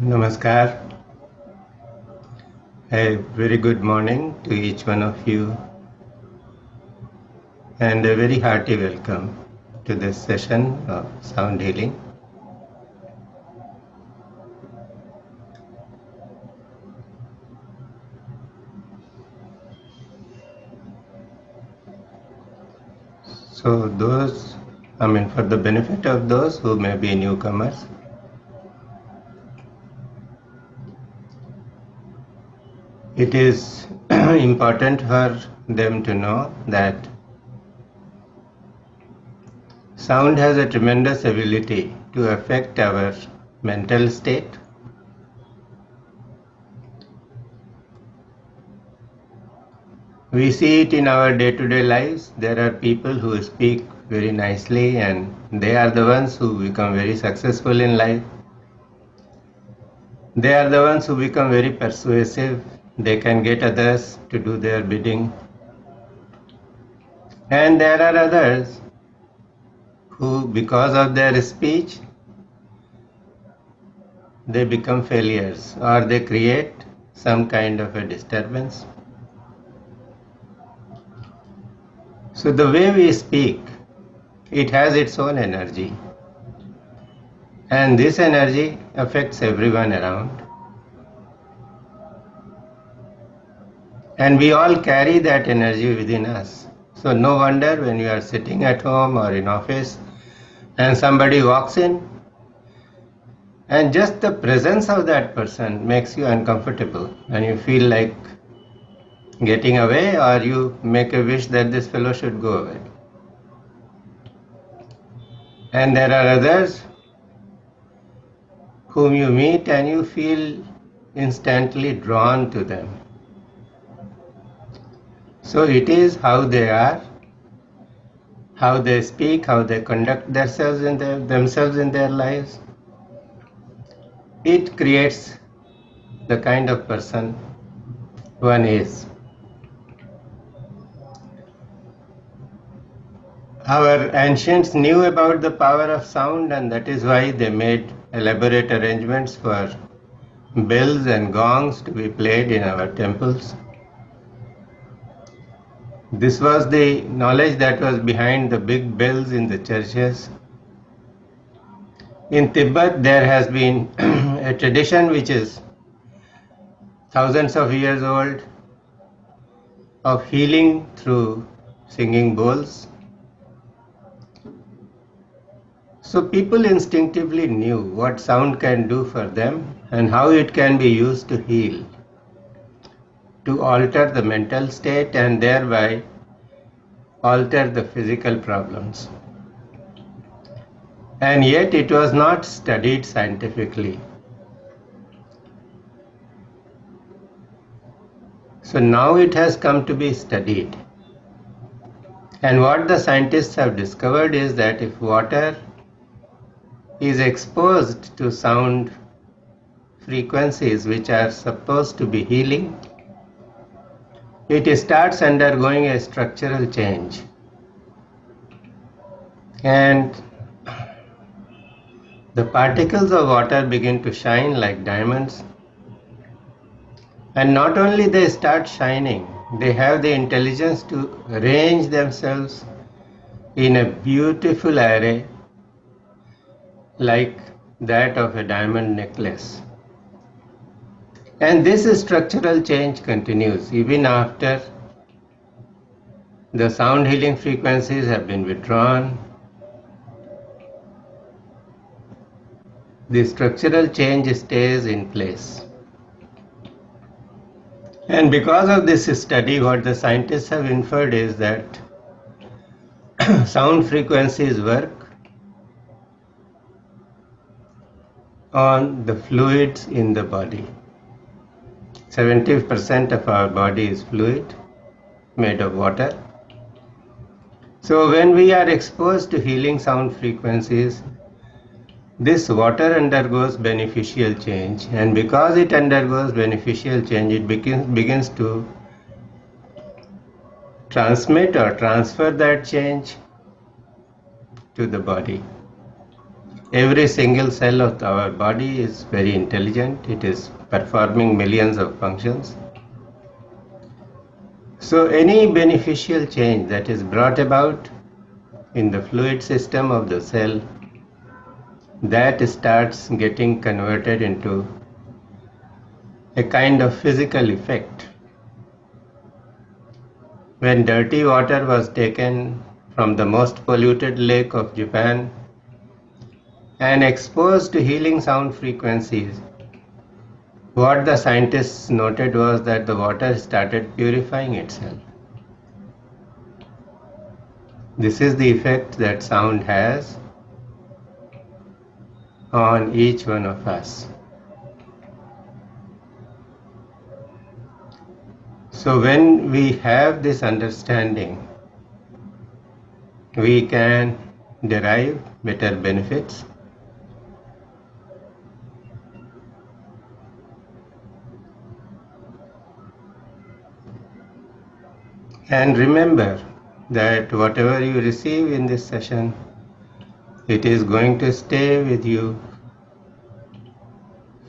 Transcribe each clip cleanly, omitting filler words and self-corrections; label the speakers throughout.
Speaker 1: Namaskar. A very good morning to each one of you, and a very hearty welcome to this session of sound healing. So, for the benefit of those who may be newcomers, it is important for them to know that sound has a tremendous ability to affect our mental state. We see it in our day-to-day lives. There are people who speak very nicely and they are the ones who become very successful in life. They are the ones who become very persuasive. They can get others to do their bidding. And there are others who, because of their speech, they become failures or they create some kind of a disturbance. So the way we speak, it has its own energy. And this energy affects everyone around. And we all carry that energy within us. So no wonder when you are sitting at home or in office and somebody walks in and just the presence of that person makes you uncomfortable and you feel like getting away, or you make a wish that this fellow should go away. And there are others whom you meet and you feel instantly drawn to them. So it is how they are, how they speak, how they conduct themselves in their lives. It creates the kind of person one is. Our ancients knew about the power of sound, and that is why they made elaborate arrangements for bells and gongs to be played in our temples. This was the knowledge that was behind the big bells in the churches. In Tibet, there has been a tradition which is thousands of years old of healing through singing bowls. So people instinctively knew what sound can do for them and how it can be used to heal, to alter the mental state and thereby alter the physical problems. And yet it was not studied scientifically. So now it has come to be studied. And what the scientists have discovered is that if water is exposed to sound frequencies which are supposed to be healing, it starts undergoing a structural change. And the particles of water begin to shine like diamonds. And not only they start shining, they have the intelligence to arrange themselves in a beautiful array like that of a diamond necklace. And this structural change continues even after the sound healing frequencies have been withdrawn. The structural change stays in place. And because of this study, what the scientists have inferred is that sound frequencies work on the fluids in the body. 70% of our body is fluid, made of water. So when we are exposed to healing sound frequencies, this water undergoes beneficial change, and because it undergoes beneficial change, it begins to transmit or transfer that change to the body. Every single cell of our body is very intelligent. It is performing millions of functions. So any beneficial change that is brought about in the fluid system of the cell, that starts getting converted into a kind of physical effect. When dirty water was taken from the most polluted lake of Japan and exposed to healing sound frequencies, what the scientists noted was that the water started purifying itself. This is the effect that sound has on each one of us. So when we have this understanding, we can derive better benefits. And remember that whatever you receive in this session, it is going to stay with you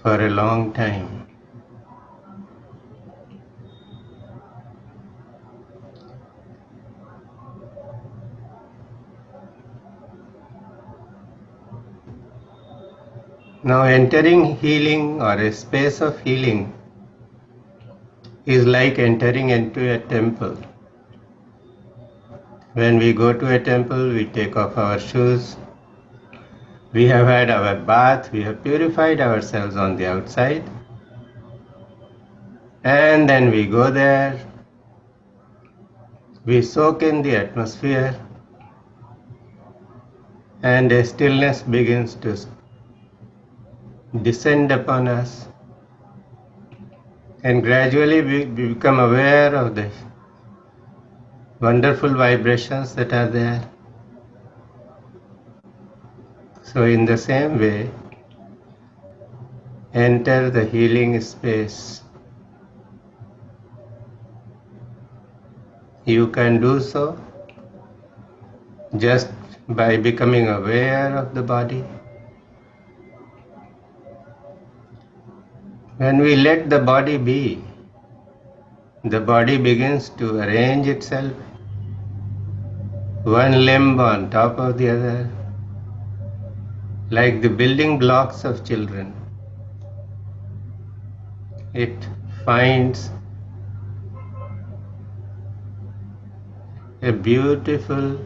Speaker 1: for a long time. Now entering healing or a space of healing is like entering into a temple. When we go to a temple, we take off our shoes. We have had our bath, we have purified ourselves on the outside. And then we go there, we soak in the atmosphere, and a stillness begins to descend upon us. And gradually we become aware of the wonderful vibrations that are there. So in the same way, enter the healing space. You can do so just by becoming aware of the body. When we let the body be, the body begins to arrange itself, one limb on top of the other, like the building blocks of children. It finds a beautiful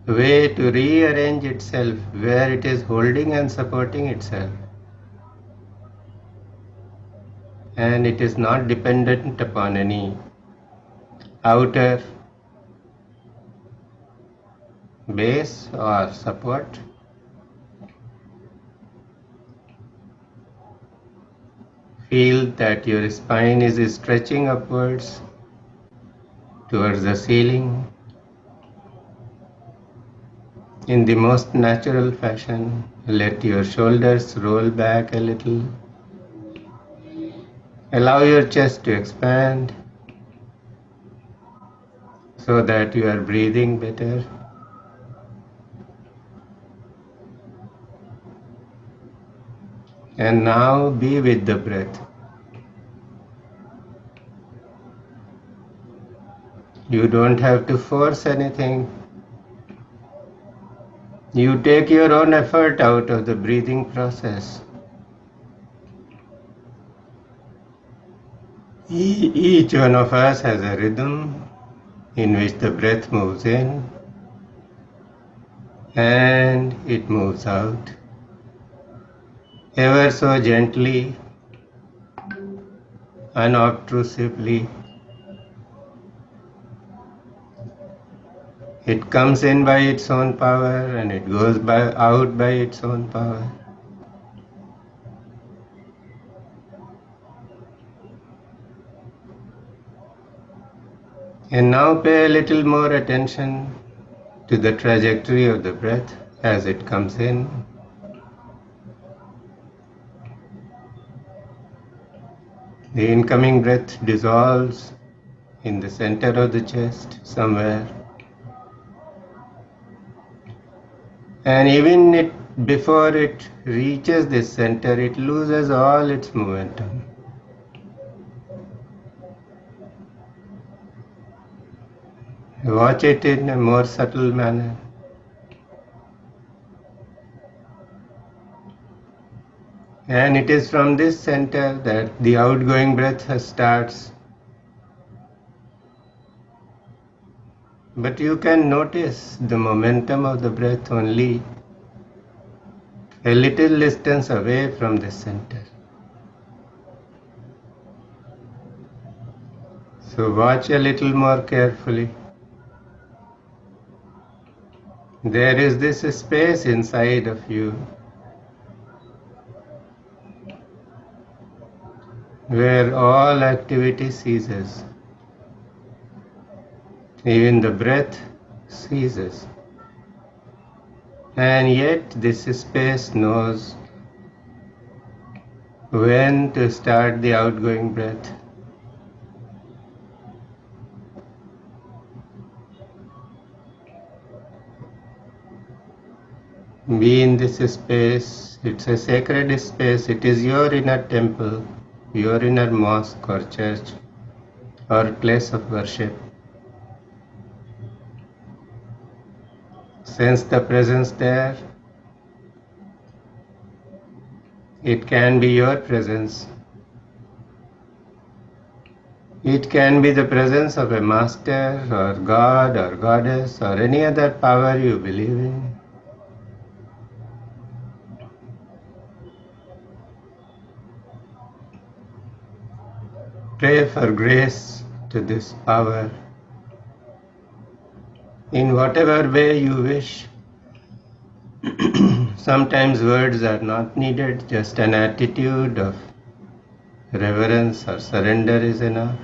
Speaker 1: way to rearrange itself where it is holding and supporting itself. And it is not dependent upon any outer base or support. Feel that your spine is stretching upwards towards the ceiling in the most natural fashion. Let your shoulders roll back a little. Allow your chest to expand so that you are breathing better. And now be with the breath. You don't have to force anything. You take your own effort out of the breathing process. Each one of us has a rhythm in which the breath moves in and it moves out, ever so gently, unobtrusively. It comes in by its own power and it goes out by its own power. And now pay a little more attention to the trajectory of the breath as it comes in. The incoming breath dissolves in the center of the chest somewhere. And even before it reaches this center, it loses all its momentum. Watch it in a more subtle manner. And it is from this center that the outgoing breath starts. But you can notice the momentum of the breath only a little distance away from the center. So watch a little more carefully. There is this space inside of you where all activity ceases. Even the breath ceases. And yet this space knows when to start the outgoing breath. Be in this space. It's a sacred space. It is your inner temple, your inner mosque or church or place of worship. Sense the presence there. It can be your presence. It can be the presence of a master or God or goddess or any other power you believe in. Pray for grace to this power in whatever way you wish. Sometimes words are not needed, just an attitude of reverence or surrender is enough.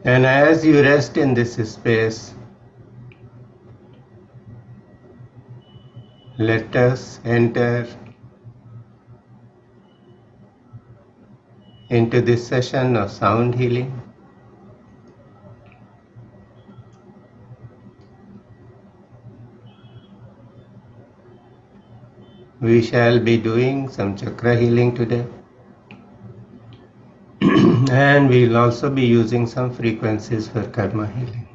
Speaker 1: And as you rest in this space, let us enter into this session of sound healing. We shall be doing some chakra healing today. And we'll also be using some frequencies for karma healing.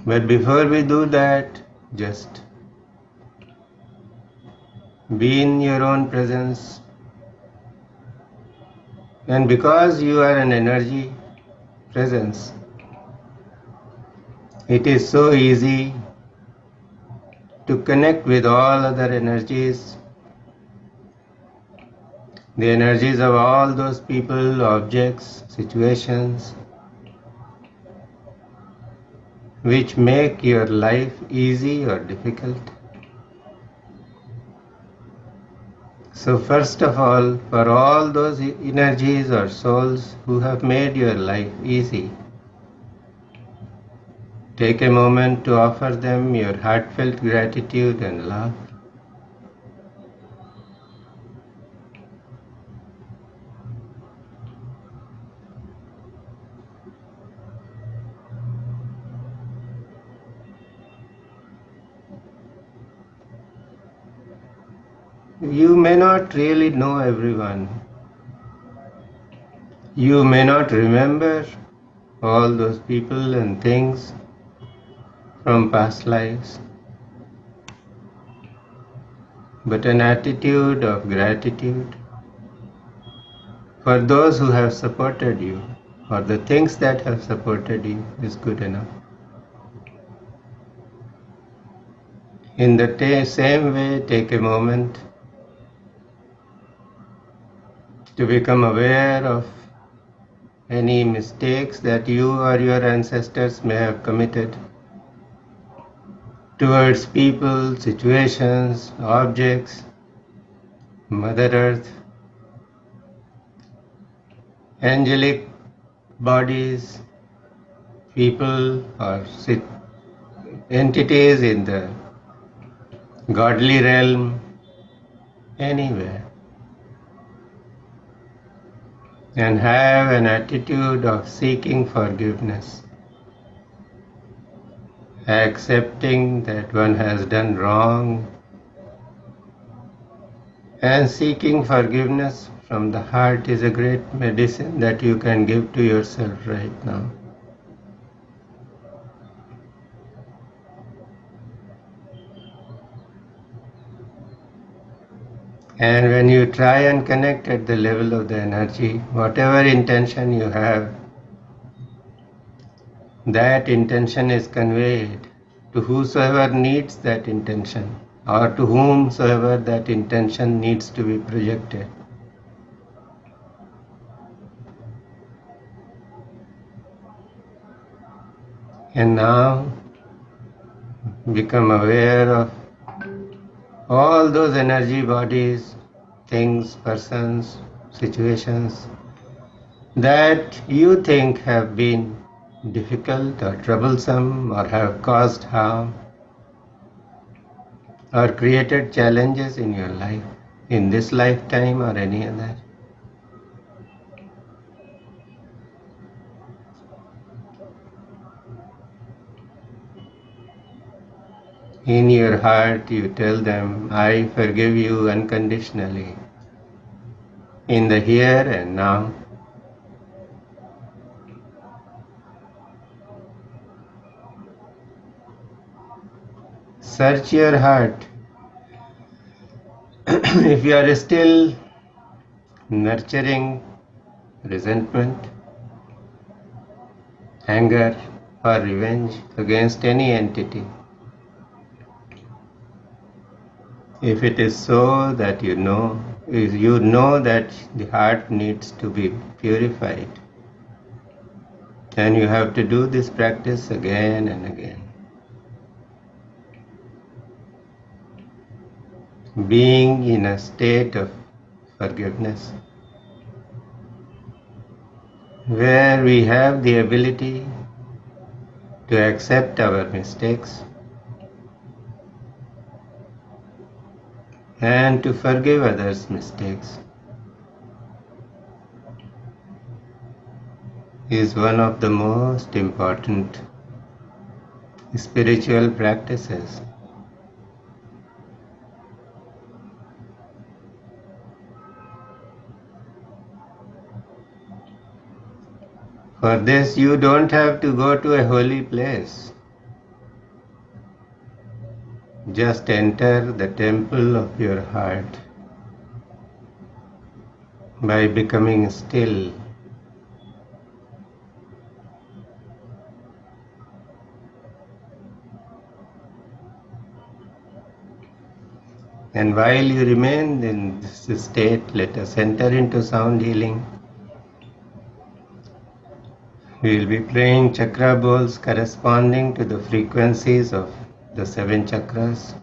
Speaker 1: But before we do that, just be in your own presence. And because you are an energy presence, it is so easy to connect with all other energies, the energies of all those people, objects, situations, which make your life easy or difficult. So first of all, for all those energies or souls who have made your life easy, take a moment to offer them your heartfelt gratitude and love. You may not really know everyone. You may not remember all those people and things from past lives. But an attitude of gratitude for those who have supported you or the things that have supported you is good enough. In the same way, take a moment to become aware of any mistakes that you or your ancestors may have committed towards people, situations, objects, Mother Earth, angelic bodies, people or entities in the godly realm, anywhere. and have an attitude of seeking forgiveness, accepting that one has done wrong, and seeking forgiveness from the heart is a great medicine that you can give to yourself right now. And when you try and connect at the level of the energy, whatever intention you have, that intention is conveyed to whosoever needs that intention, or to whomsoever that intention needs to be projected. And now become aware of all those energy bodies, things, persons, situations that you think have been difficult or troublesome or have caused harm or created challenges in your life, in this lifetime or any other. In your heart, you tell them, I forgive you unconditionally, in the here and now. Search your heart. If you are still nurturing resentment, anger, or revenge against any entity, if it is so that you know that the heart needs to be purified, then you have to do this practice again and again. Being in a state of forgiveness, where we have the ability to accept our mistakes and to forgive others' mistakes, is one of the most important spiritual practices. For this, you don't have to go to a holy place. Just enter the temple of your heart by becoming still. And while you remain in this state, let us enter into sound healing. We will be playing chakra bowls corresponding to the frequencies of the 7 chakras.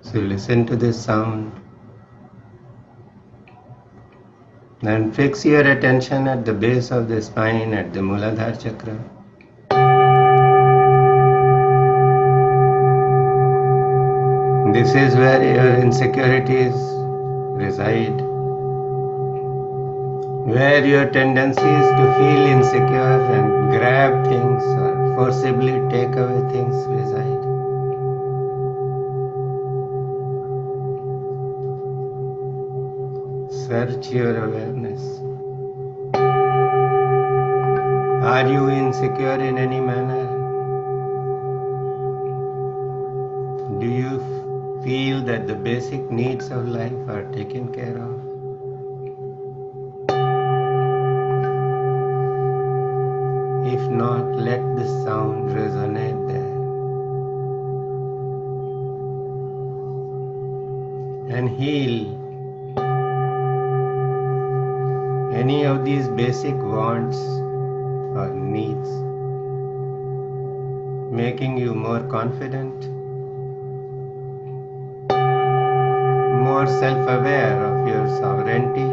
Speaker 1: So listen to this sound and fix your attention at the base of the spine at the Muladhara chakra. This is where your insecurities reside, where your tendencies to feel insecure and grab things or forcibly take away things reside. Search your awareness. Are you insecure in any manner? Do you feel that the basic needs of life are taken care of? If not, let this sound resonate there and heal any of these basic wants or needs, making you more confident, more self-aware of your sovereignty,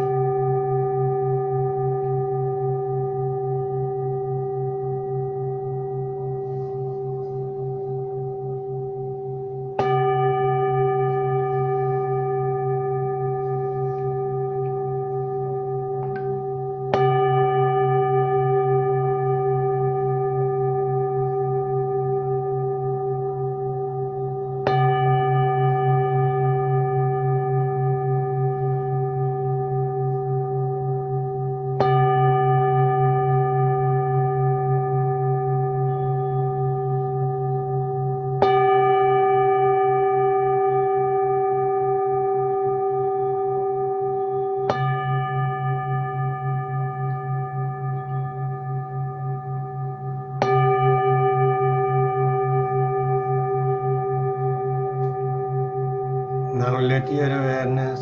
Speaker 1: Now let your awareness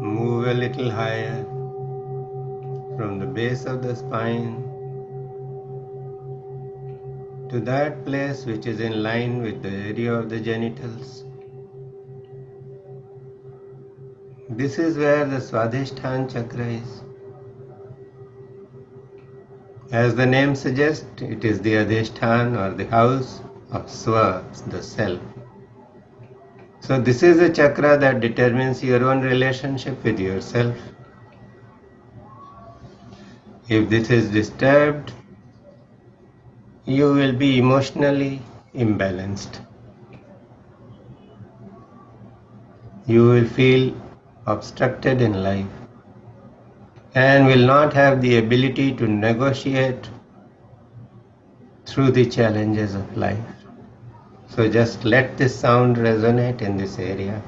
Speaker 1: move a little higher from the base of the spine to that place which is in line with the area of the genitals. This is where the Swadhisthana chakra is. As the name suggests, it is the Adhisthana or the house of Swa, the self. So this is a chakra that determines your own relationship with yourself. If this is disturbed, you will be emotionally imbalanced. You will feel obstructed in life and will not have the ability to negotiate through the challenges of life. So just let this sound resonate in this area.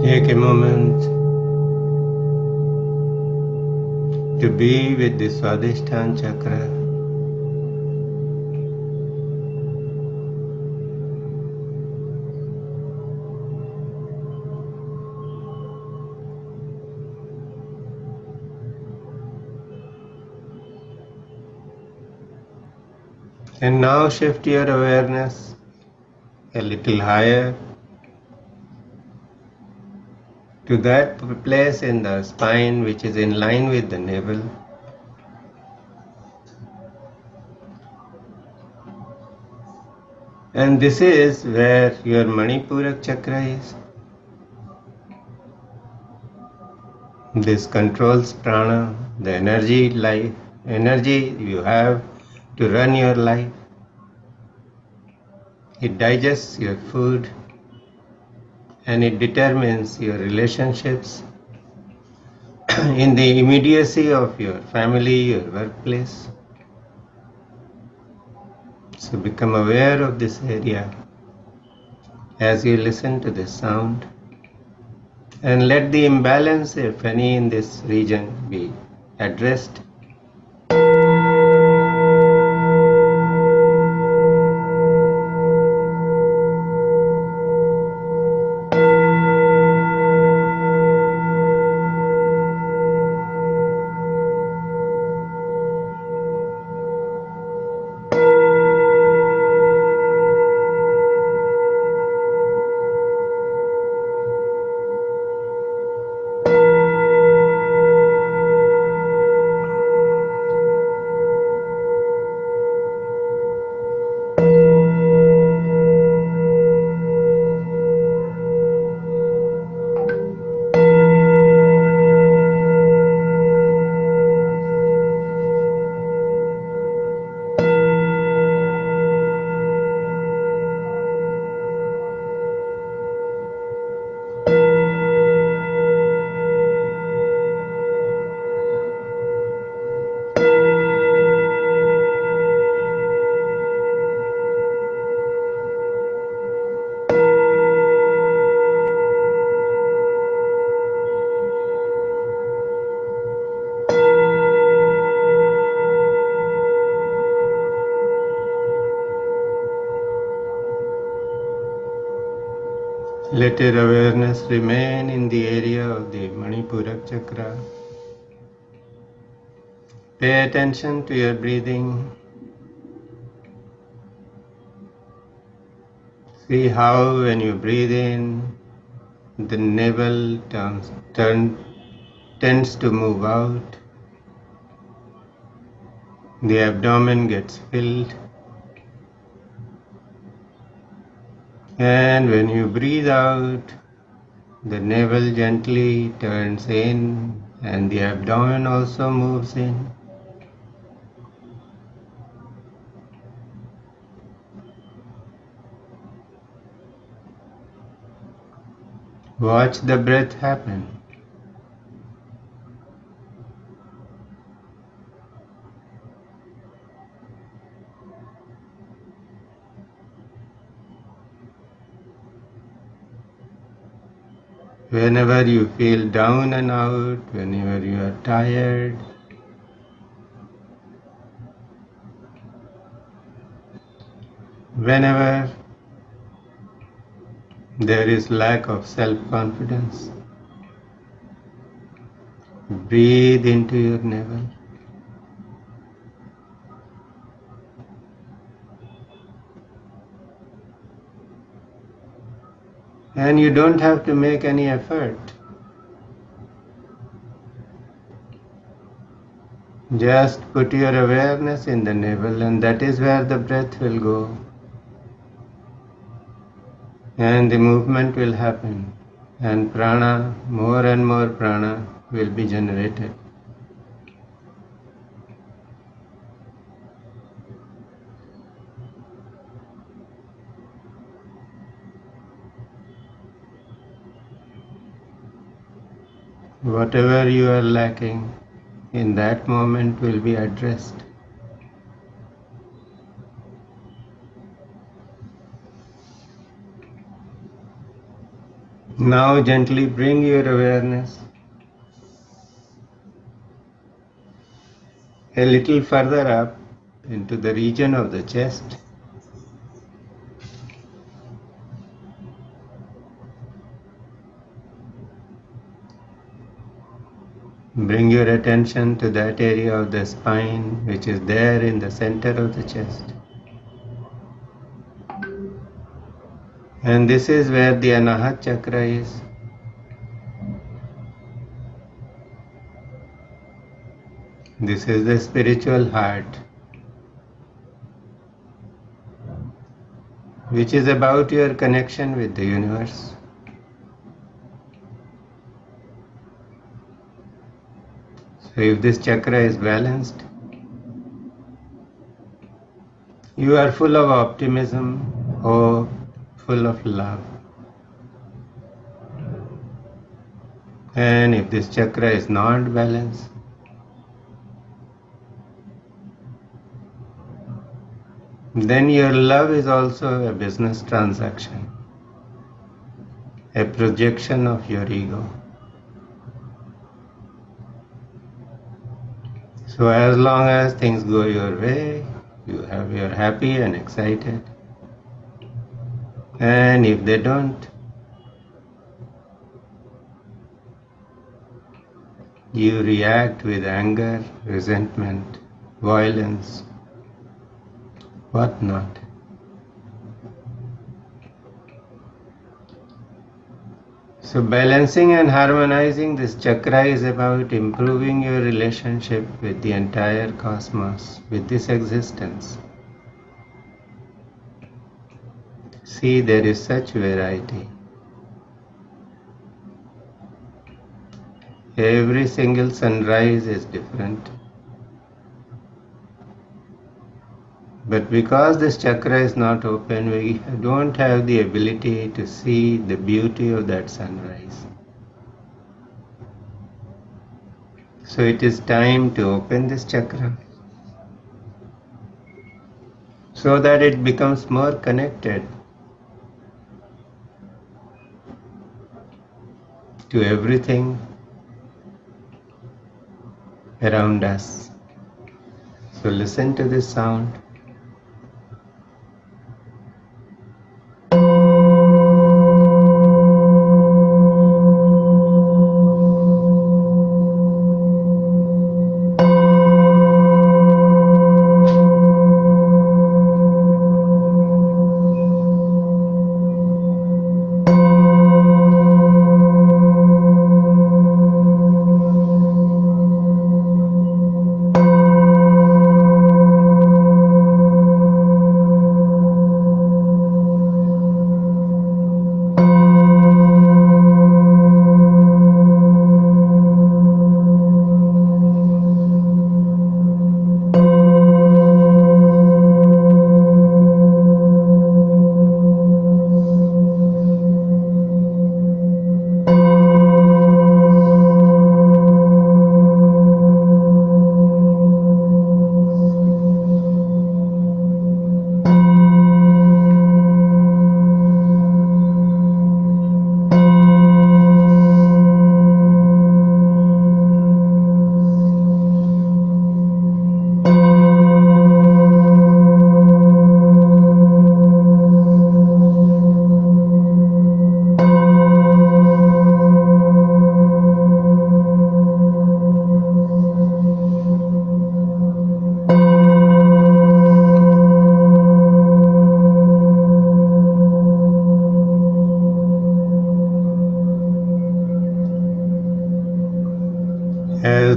Speaker 1: Take a moment to be with the Swadhisthana chakra. And now shift your awareness a little higher to that place in the spine which is in line with the navel. And this is where your Manipurak chakra is. This controls prana, the energy you have to run your life. It digests your food and it determines your relationships in the immediacy of your family, your workplace. So become aware of this area as you listen to this sound and let the imbalance, if any, in this region be addressed. Let your awareness remain in the area of the Manipurak chakra. Pay attention to your breathing. See how when you breathe in, the navel tends to move out. The abdomen gets filled. And when you breathe out, the navel gently turns in and the abdomen also moves in. Watch the breath happen. Whenever you feel down and out, whenever you are tired, whenever there is lack of self-confidence, breathe into your navel. And you don't have to make any effort. Just put your awareness in the navel, and that is where the breath will go. And the movement will happen. And prana, more and more prana will be generated. Whatever you are lacking in that moment will be addressed. Now gently bring your awareness a little further up into the region of the chest. Bring your attention to that area of the spine which is there in the center of the chest. And this is where the Anahat chakra is. This is the spiritual heart, which is about your connection with the universe. So if this chakra is balanced, you are full of optimism, hope, full of love. And if this chakra is not balanced, then your love is also a business transaction, a projection of your ego. So as long as things go your way, you're happy and excited. And if they don't, you react with anger, resentment, violence, whatnot. So balancing and harmonizing this chakra is about improving your relationship with the entire cosmos, with this existence. See, there is such variety. Every single sunrise is different. But because this chakra is not open, we don't have the ability to see the beauty of that sunrise. So it is time to open this chakra so that it becomes more connected to everything around us. So listen to this sound.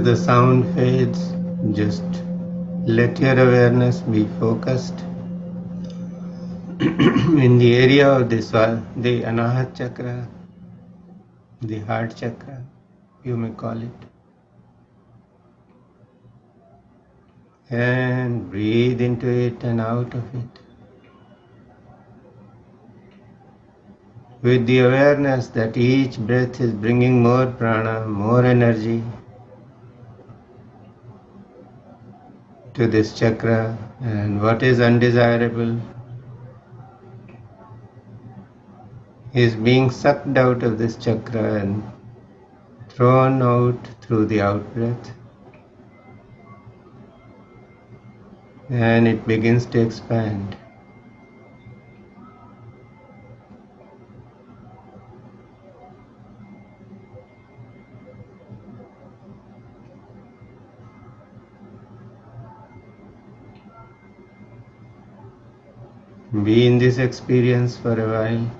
Speaker 1: As the sound fades, just let your awareness be focused in the area of this one, the Anahat Chakra, the heart chakra, you may call it. And breathe into it and out of it, with the awareness that each breath is bringing more prana, more energy to this chakra, and what is undesirable is being sucked out of this chakra and thrown out through the out breath, and it begins to expand. Be in this experience for a while.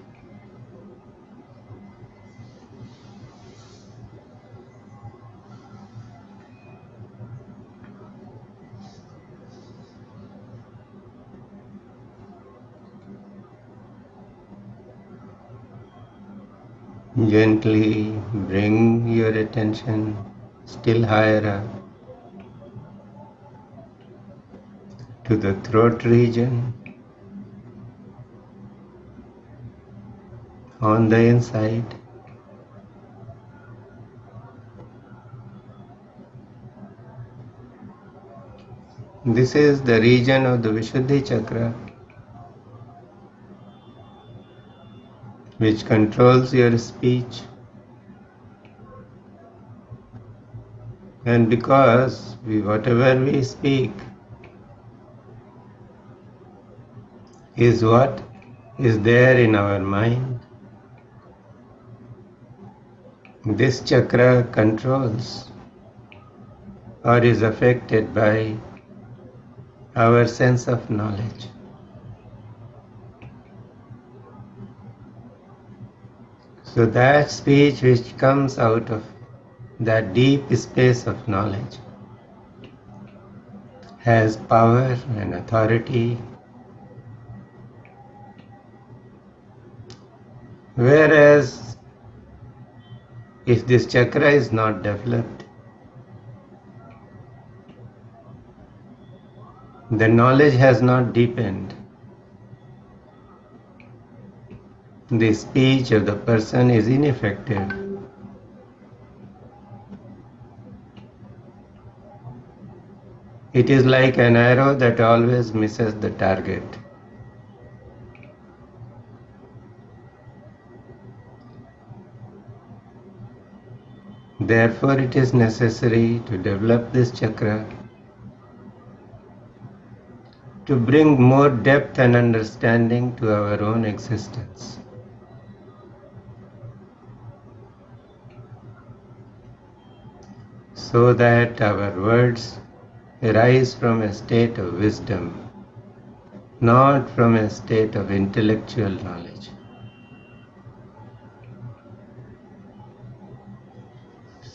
Speaker 1: Gently bring your attention still higher up to the throat region on the inside. This is the region of the Vishuddhi chakra, which controls your speech. And because whatever we speak is what is there in our mind, this chakra controls or is affected by our sense of knowledge. So that speech which comes out of that deep space of knowledge has power and authority, whereas if this chakra is not developed, the knowledge has not deepened, the speech of the person is ineffective. It is like an arrow that always misses the target. Therefore, it is necessary to develop this chakra to bring more depth and understanding to our own existence. So that our words arise from a state of wisdom, not from a state of intellectual knowledge.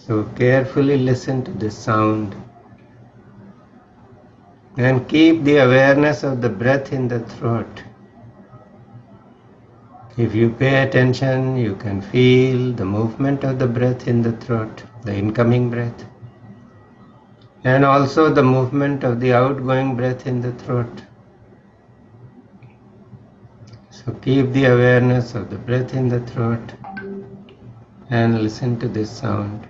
Speaker 1: So carefully listen to this sound and keep the awareness of the breath in the throat. If you pay attention, you can feel the movement of the breath in the throat, the incoming breath, and also the movement of the outgoing breath in the throat. So keep the awareness of the breath in the throat and listen to this sound.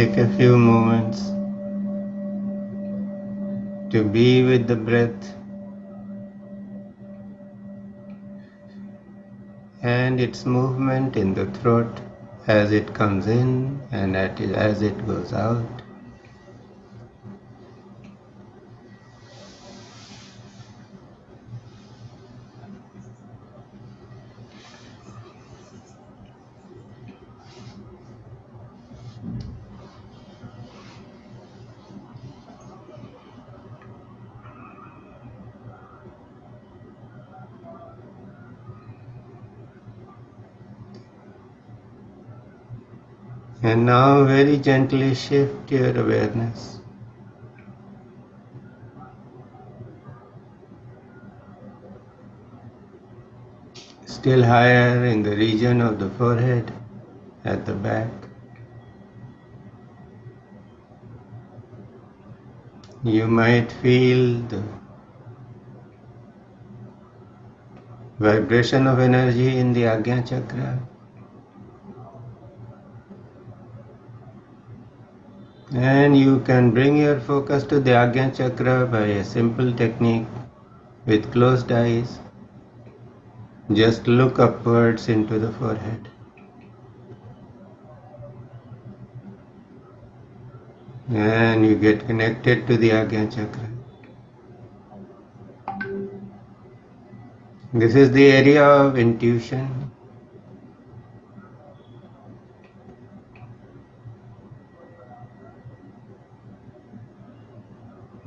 Speaker 1: Take a few moments to be with the breath and its movement in the throat as it comes in and as it goes out. And now very gently shift your awareness still higher in the region of the forehead at the back. You might feel the vibration of energy in the Ajna Chakra. And you can bring your focus to the Ajna Chakra by a simple technique with closed eyes. Just look upwards into the forehead. And you get connected to the Ajna Chakra. This is the area of intuition.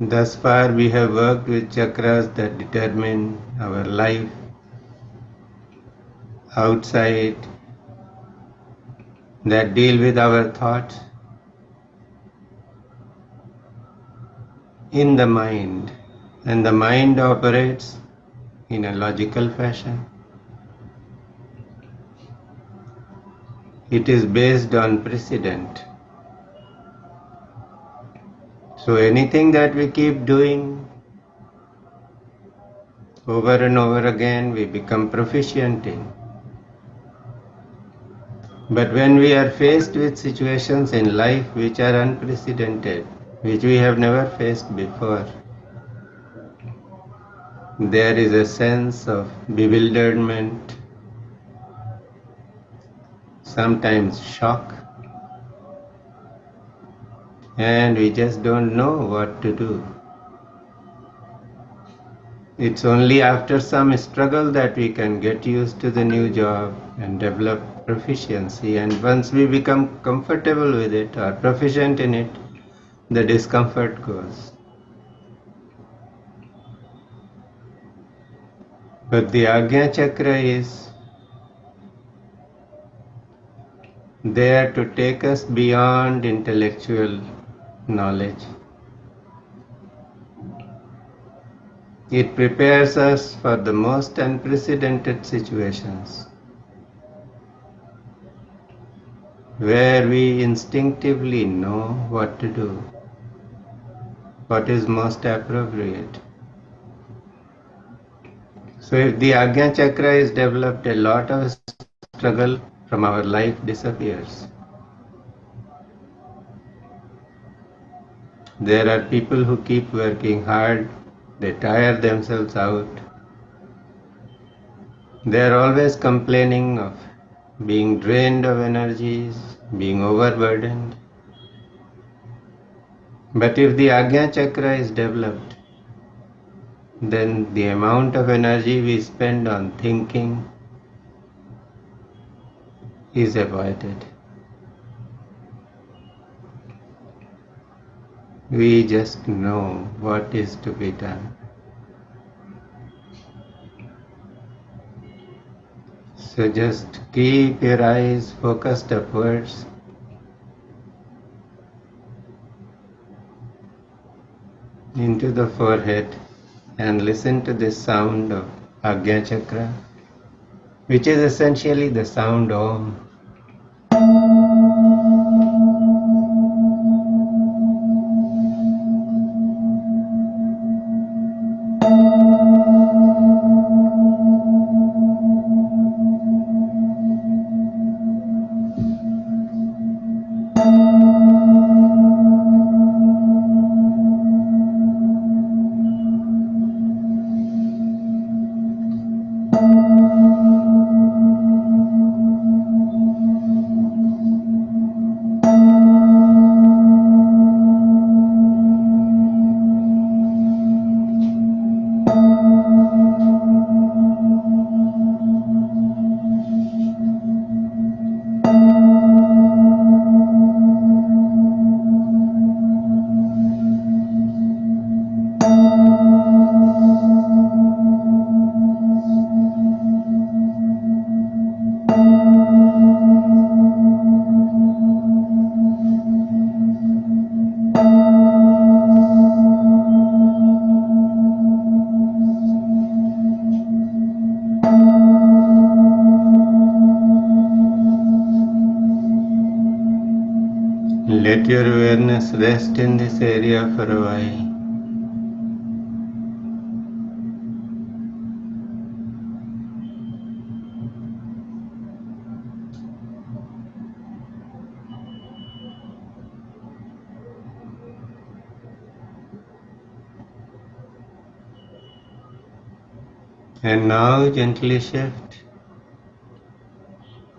Speaker 1: Thus far we have worked with chakras that determine our life outside, that deal with our thoughts in the mind, and the mind operates in a logical fashion. It is based on precedent. So anything that we keep doing over and over again, we become proficient in. But when we are faced with situations in life which are unprecedented, which we have never faced before, there is a sense of bewilderment, sometimes shock, and we just don't know what to do. It's only after some struggle that we can get used to the new job and develop proficiency, and once we become comfortable with it or proficient in it, the discomfort goes. But the Ajna Chakra is there to take us beyond intellectual knowledge. It prepares us for the most unprecedented situations, where we instinctively know what to do, what is most appropriate. So if the Ajna Chakra is developed, a lot of struggle from our life disappears. There are people who keep working hard, they tire themselves out. They are always complaining of being drained of energies, being overburdened. But if the Ajna Chakra is developed, then the amount of energy we spend on thinking is avoided. We just know what is to be done. So just keep your eyes focused upwards. Into the forehead and listen to this sound of Ajna Chakra, which is essentially the sound Om. Let your awareness rest in this area for a while. And now gently shift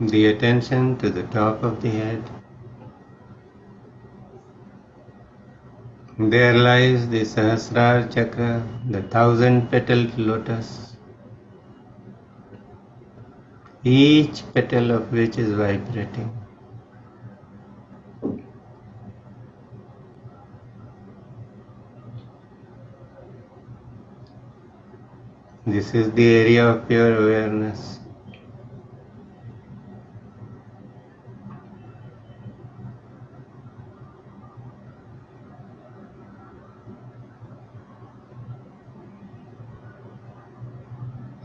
Speaker 1: the attention to the top of the head. There lies the Sahasrara Chakra, the 1,000-petaled lotus, each petal of which is vibrating. This is the area of pure awareness.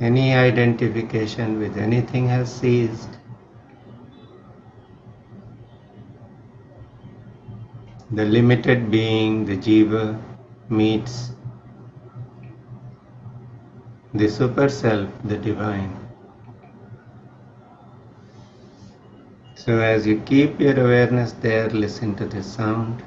Speaker 1: Any identification with anything has ceased. The limited being, the jiva, meets the super self, the divine. So as you keep your awareness there, listen to the sound.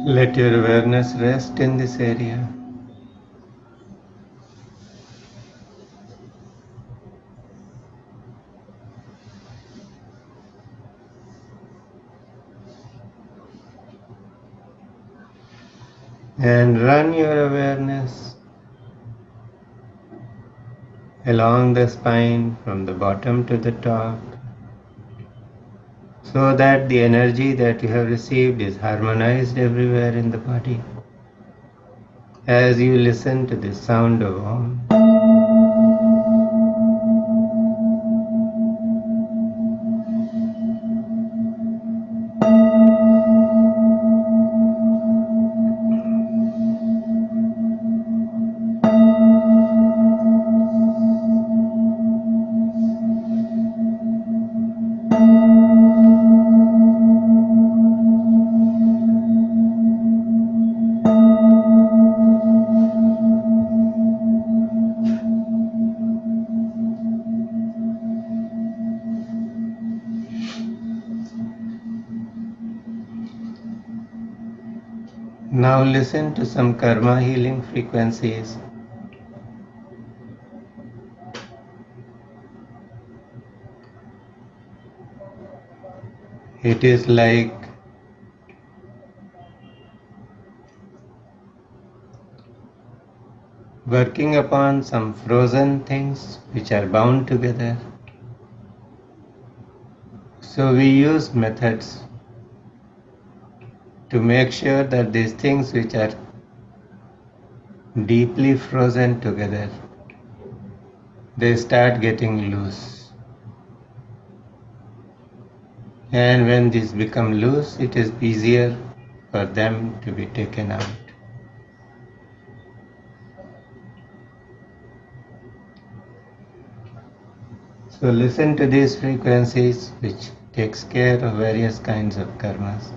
Speaker 1: Let your awareness rest in this area. And run your awareness along the spine from the bottom to the top, so that the energy that you have received is harmonized everywhere in the body. As you listen to the sound of Om, now listen to some karma healing frequencies. It is like working upon some frozen things which are bound together. So we use methods to make sure that these things which are deeply frozen together, they start getting loose. And when these become loose, it is easier for them to be taken out. So listen to these frequencies which takes care of various kinds of karmas.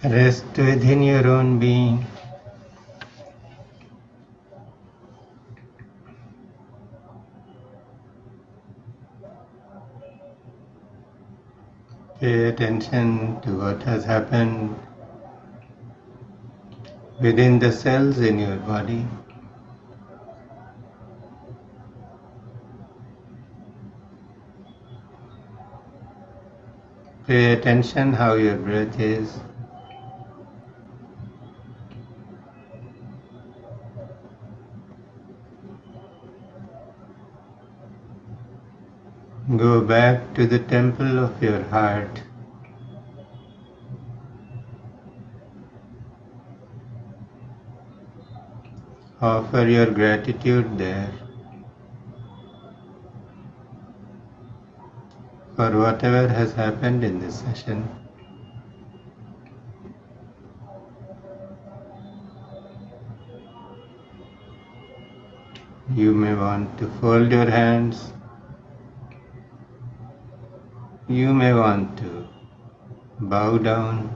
Speaker 1: Rest within your own being. Pay attention to what has happened within the cells in your body. Pay attention how your breath is. Go back to the temple of your heart. Offer your gratitude there for whatever has happened in this session. You may want to fold your hands. You may want to bow down.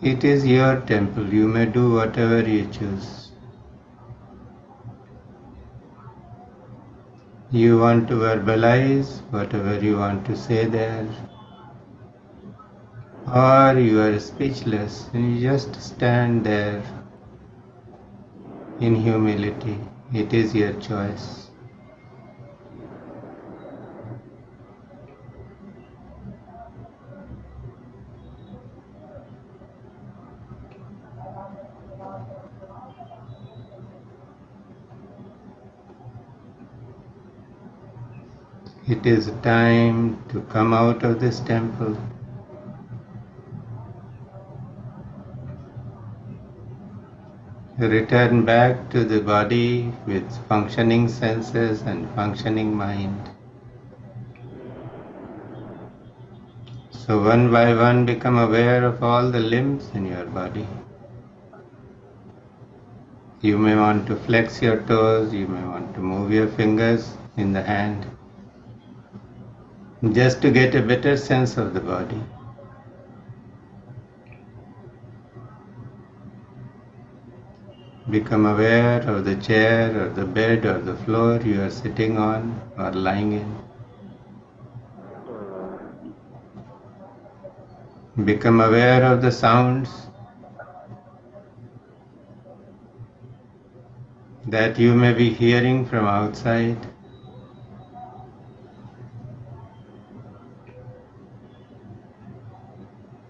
Speaker 1: It is your temple. You may do whatever you choose. You want to verbalize whatever you want to say there, or you are speechless and you just stand there in humility. It is your choice. It is time to come out of this temple. Return back to the body with functioning senses and functioning mind. So one by one become aware of all the limbs in your body. You may want to flex your toes, you may want to move your fingers in the hand, just to get a better sense of the body. Become aware of the chair or the bed or the floor you are sitting on or lying in. Become aware of the sounds that you may be hearing from outside.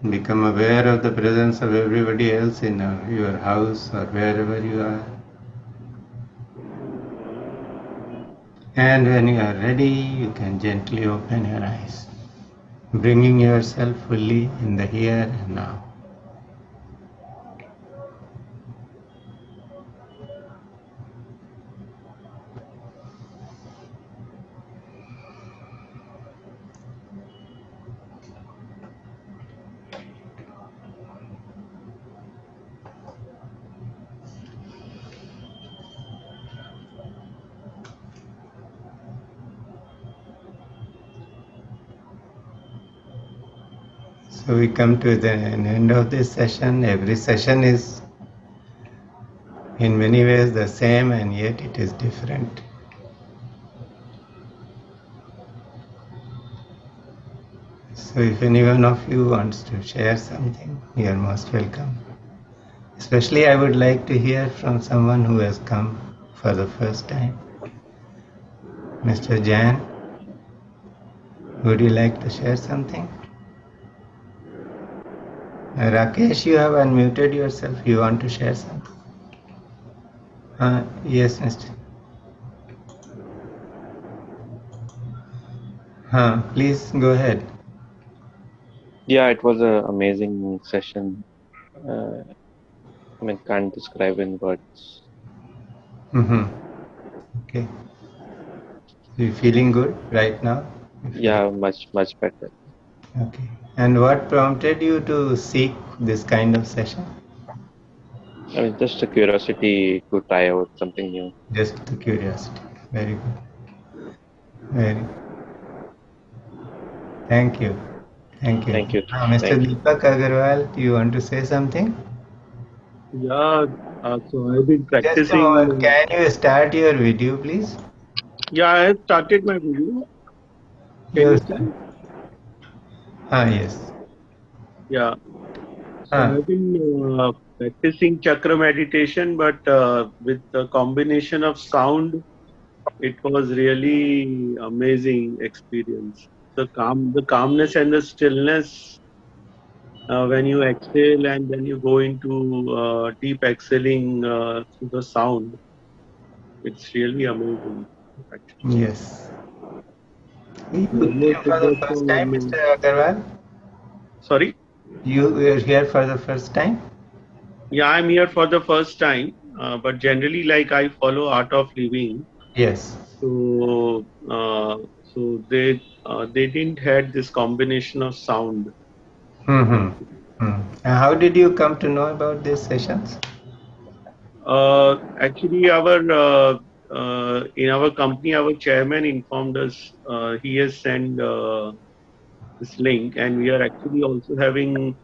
Speaker 1: Become aware of the presence of everybody else in your house or wherever you are. And when you are ready, you can gently open your eyes, bringing yourself fully in the here and now. So we come to the end of this session. Every session is in many ways the same, and yet it is different. So if any one of you wants to share something, you are most welcome. Especially I would like to hear from someone who has come for the first time. Mr. Jan, would you like to share something? Rakesh, you have unmuted yourself. You want to share something? Yes, Mr. Please go ahead.
Speaker 2: Yeah, it was an amazing session. Can't describe in words.
Speaker 1: Okay. So you feeling good right now?
Speaker 2: Yeah, much better.
Speaker 1: Okay. And what prompted you to seek this kind of session?
Speaker 2: Just a curiosity to try out something new.
Speaker 1: Just the curiosity. Very good. Very good. Thank you. Thank you.
Speaker 2: Thank you.
Speaker 1: Mr.
Speaker 2: Thank you.
Speaker 1: Deepak Agarwal, do you want to say something?
Speaker 3: Yeah, so I've been
Speaker 1: Just a moment.
Speaker 3: practicing.
Speaker 1: Can you start your video, please?
Speaker 3: Yeah, I have started my video. Can you
Speaker 1: Yes.
Speaker 3: see?
Speaker 1: Yes.
Speaker 3: Yeah. So
Speaker 1: Ah,
Speaker 3: I've been practicing chakra meditation, but with the combination of sound, it was really amazing experience. The calmness and the stillness when you exhale and then you go into deep exhaling through the sound. It's really amazing. Actually,
Speaker 1: yes. You
Speaker 3: almost
Speaker 1: here
Speaker 3: it
Speaker 1: for the
Speaker 3: was
Speaker 1: first time,
Speaker 3: from.
Speaker 1: Mr. Agarwal?
Speaker 3: Sorry.
Speaker 1: You were here for the first time?
Speaker 3: Yeah, I'm here for the first time, but generally, like I follow Art of Living,
Speaker 1: Yes.
Speaker 3: so they didn't had this combination of sound.
Speaker 1: Mm-hmm. How did you come to know about these sessions?
Speaker 3: Actually, our in our company, our chairman informed us. He has sent this link, and we are actually also having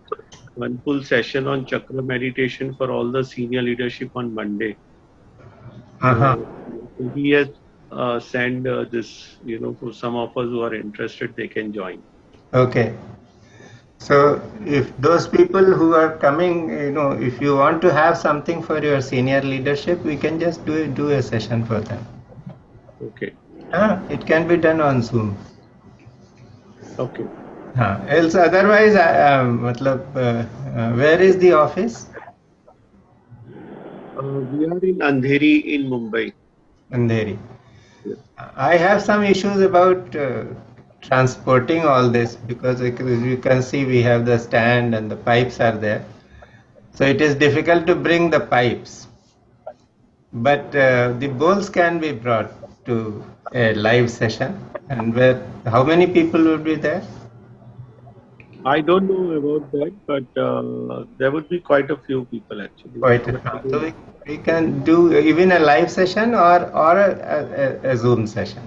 Speaker 3: one full session on chakra meditation for all the senior leadership on Monday.
Speaker 1: Uh-huh.
Speaker 3: So he has sent this, for some of us who are interested, they can join.
Speaker 1: Okay. So if those people who are coming, if you want to have something for your senior leadership, we can just do a session for them.
Speaker 3: Okay.
Speaker 1: It can be done on Zoom.
Speaker 3: Okay.
Speaker 1: Else otherwise, where is the office?
Speaker 3: We are in Andheri in Mumbai.
Speaker 1: Andheri.
Speaker 3: Yes.
Speaker 1: I have some issues about transporting all this because as you can see we have the stand and the pipes are there. So it is difficult to bring the pipes. But the bowls can be brought to a live session. And how many people would be there?
Speaker 3: I don't know about that, but there would be quite a few people actually.
Speaker 1: Quite a so we can do even a live session or a Zoom session.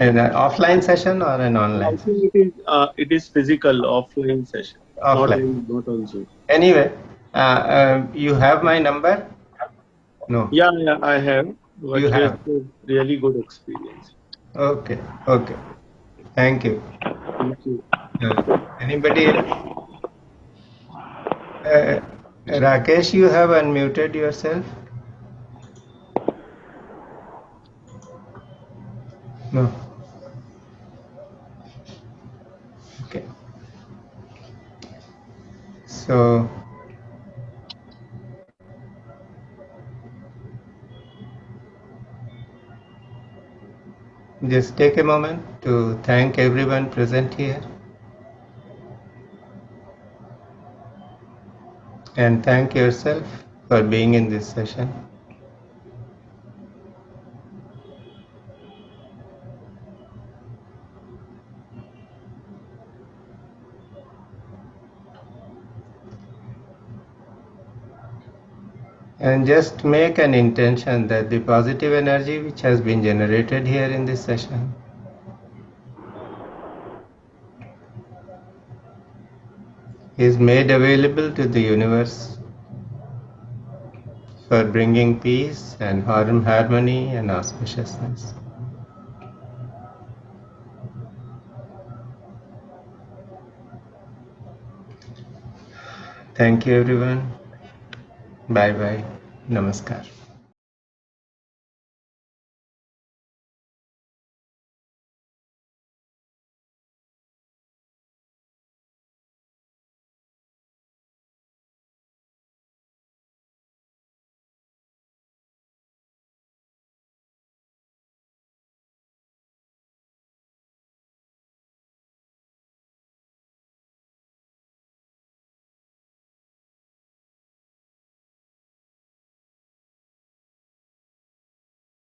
Speaker 1: An offline session or an
Speaker 3: I
Speaker 1: online session?
Speaker 3: think it is physical offline session,
Speaker 1: Offline.
Speaker 3: not on Zoom.
Speaker 1: Anyway, you have my number? No,
Speaker 3: Yeah, I have,
Speaker 1: you
Speaker 3: but yes,
Speaker 1: have.
Speaker 3: really good experience.
Speaker 1: Okay, okay. Thank you.
Speaker 3: Thank you.
Speaker 1: Anybody else? Rakesh, you have unmuted yourself? No. Okay. So, just take a moment to thank everyone present here and thank yourself for being in this session. And just make an intention that the positive energy which has been generated here in this session is made available to the universe for bringing peace and harmony and auspiciousness. Thank you everyone. Bye bye. Namaskar.